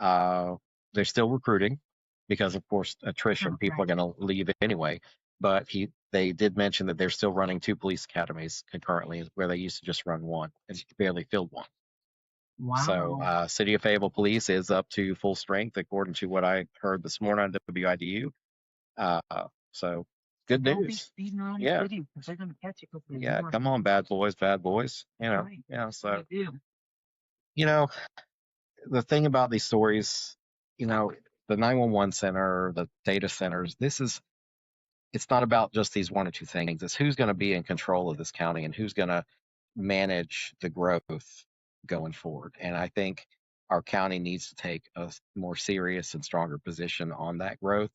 they're still recruiting because, of course, attrition. People are going to leave anyway. But they did mention that they're still running 2 police academies concurrently, where they used to just run one, and barely filled one. Wow. So, City of Fayetteville Police is up to full strength, according to what I heard this morning on WIDU. So good Don't be news. speeding around Yeah. the city because they're going to catch you. Yeah, come on, bad boys, bad boys. Right. Yeah. So, They do. The thing about these stories, the 911 center, the data centers, it's not about just these one or two things. It's who's going to be in control of this county and who's going to manage the growth going forward. And I think our county needs to take a more serious and stronger position on that growth.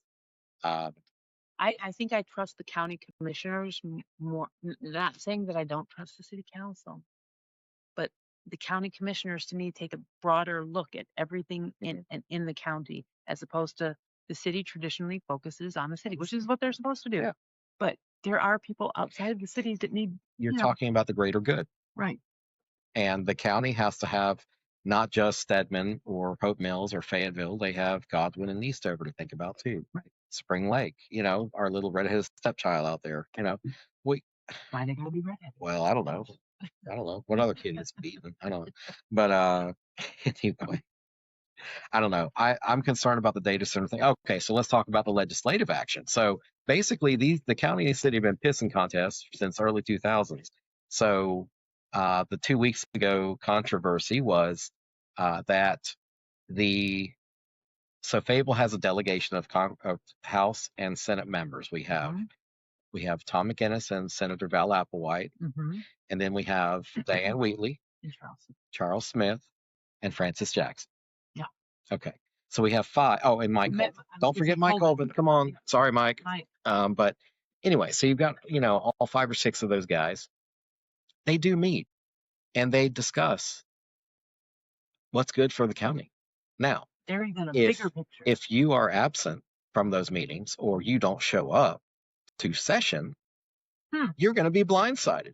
I think I trust the county commissioners more. Not saying that I don't trust the city council, but the county commissioners to me take a broader look at everything in the county, as opposed to the city traditionally focuses on the city, which is what they're supposed to do. Yeah. But there are people outside of the cities that need. You're talking about the greater good. Right. And the county has to have not just Stedman or Hope Mills or Fayetteville. They have Godwin and Eastover to think about too. Right. Spring Lake, our little redheaded stepchild out there. Why they gotta be redheaded? Well, I don't know. What other kid is beaten? I don't know. But anyway, I don't know. I'm concerned about the data center thing. Okay, so let's talk about the legislative action. So basically, the county and the city have been pissing contests since early 2000s. So the 2 weeks ago controversy was that Fayetteville has a delegation of House and Senate members. We have Tom McInnes and Senator Val Applewhite, and then we have Diane Wheatley, Charles Smith, and Francis Jackson. Yeah. Okay. So we have 5. Oh, and Mike Colvin. Don't forget Mike Colvin. Come on. Sorry, Mike. But anyway, so you've got, all 5 or 6 of those guys. They do meet and they discuss what's good for the county. Now, they're even a bigger picture. If you are absent from those meetings or you don't show up to session, you're going to be blindsided.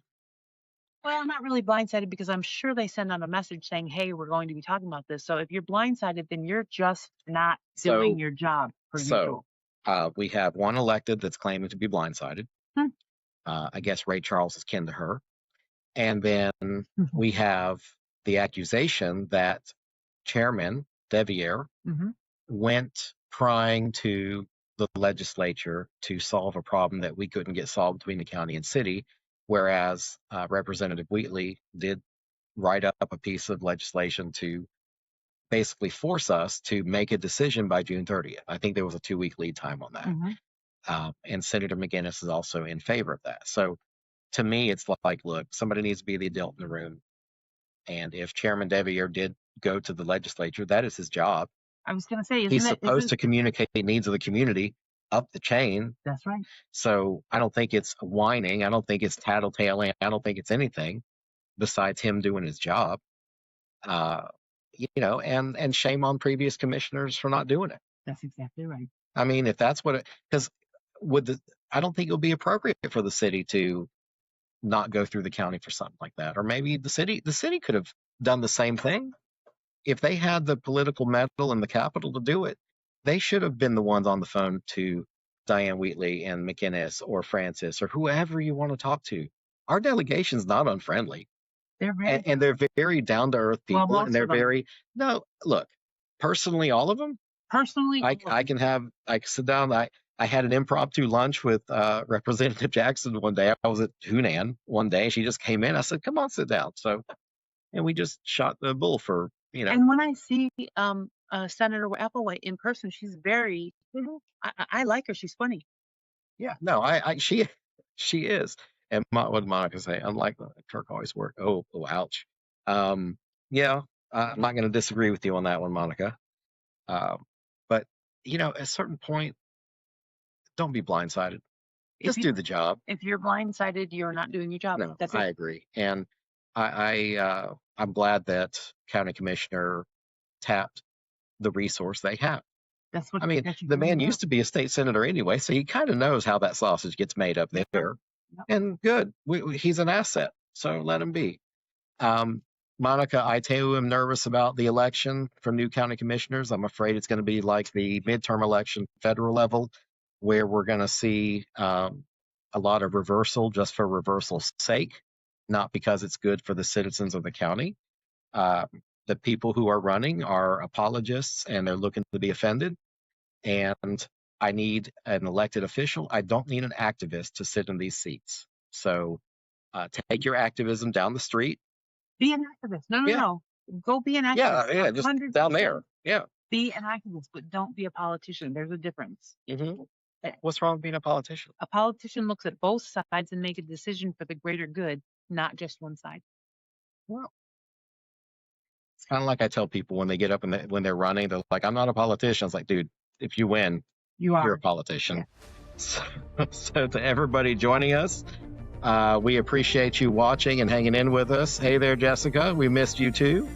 Well, I'm not really blindsided because I'm sure they send out a message saying, hey, we're going to be talking about this. So if you're blindsided, then you're just not doing your job. We have one elected that's claiming to be blindsided. I guess Ray Charles is kin to her. And then we have the accusation that Chairman Deviere went prying to the legislature to solve a problem that we couldn't get solved between the county and city, whereas Representative Wheatley did write up a piece of legislation to basically force us to make a decision by June 30th. I think there was a 2-week lead time on that. And Senator McInnes is also in favor of that. So to me, it's like, look, somebody needs to be the adult in the room. And if Chairman Deviere did go to the legislature, that is his job. I was going to say, he's supposed to communicate the needs of the community up the chain. That's right. So I don't think it's whining. I don't think it's tattletaling. I don't think it's anything besides him doing his job. And shame on previous commissioners for not doing it. That's exactly right. I mean, if that's what because I don't think it would be appropriate for the city to not go through the county for something like that. Or maybe the city could have done the same thing. If they had the political metal and the capital to do it, they should have been the ones on the phone to Diane Wheatley and McInnes or Francis or whoever you want to talk to. Our delegation's not unfriendly. They're very and they're very down to earth people, and they're very look. Personally, all of them. Personally, I can sit down. I had an impromptu lunch with Representative Jackson one day. I was at Hunan one day. She just came in. I said, "Come on, sit down." So, and we just shot the bull for And when I see Senator Applewhite in person, she's very. I like her. She's funny. Yeah, no, she is. And what did Monica say? Unlike Kirk always work. Oh, ouch. Yeah, I'm not going to disagree with you on that one, Monica. But at a certain point, don't be blindsided. Just do the job. If you're blindsided, you're not doing your job. No, That's I it. agree. And I'm glad that County Commissioner tapped the resource they have. That's what the man used to be a state senator anyway, so he kind of knows how that sausage gets made up there. Yep. And good, he's an asset, so let him be. Monica, I too am nervous about the election for new county commissioners. I'm afraid it's going to be like the midterm election federal level, where we're going to see a lot of reversal just for reversal's sake, not because it's good for the citizens of the county. The people who are running are apologists and they're looking to be offended. And I need an elected official. I don't need an activist to sit in these seats. So take your activism down the street. Be an activist. No. Go be an activist. Yeah, just 100%. down there. Yeah. Be an activist, but don't be a politician. There's a difference. Mm-hmm. What's wrong with being a politician? A politician looks at both sides and make a decision for the greater good, not just one side. Well, it's kind of like I tell people when they get up and when they're running, they're like, I'm not a politician. It's like, dude, if you win, you're a politician. Yeah. So to everybody joining us, we appreciate you watching and hanging in with us. Hey there, Jessica. We missed you too.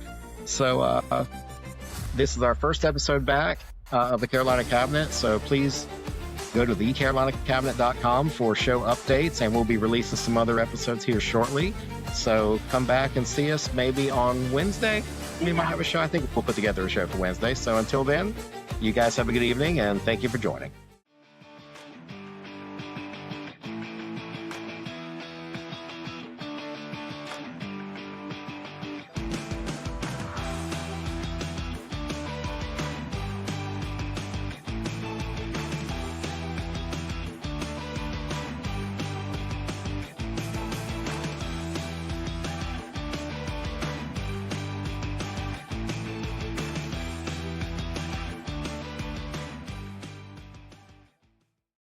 So this is our first episode back of the Carolina Cabinet. So please go to thecarolinacabinet.com for show updates, and we'll be releasing some other episodes here shortly. So come back and see us maybe on Wednesday. We might have a show. I think we'll put together a show for Wednesday. So until then, you guys have a good evening, and thank you for joining.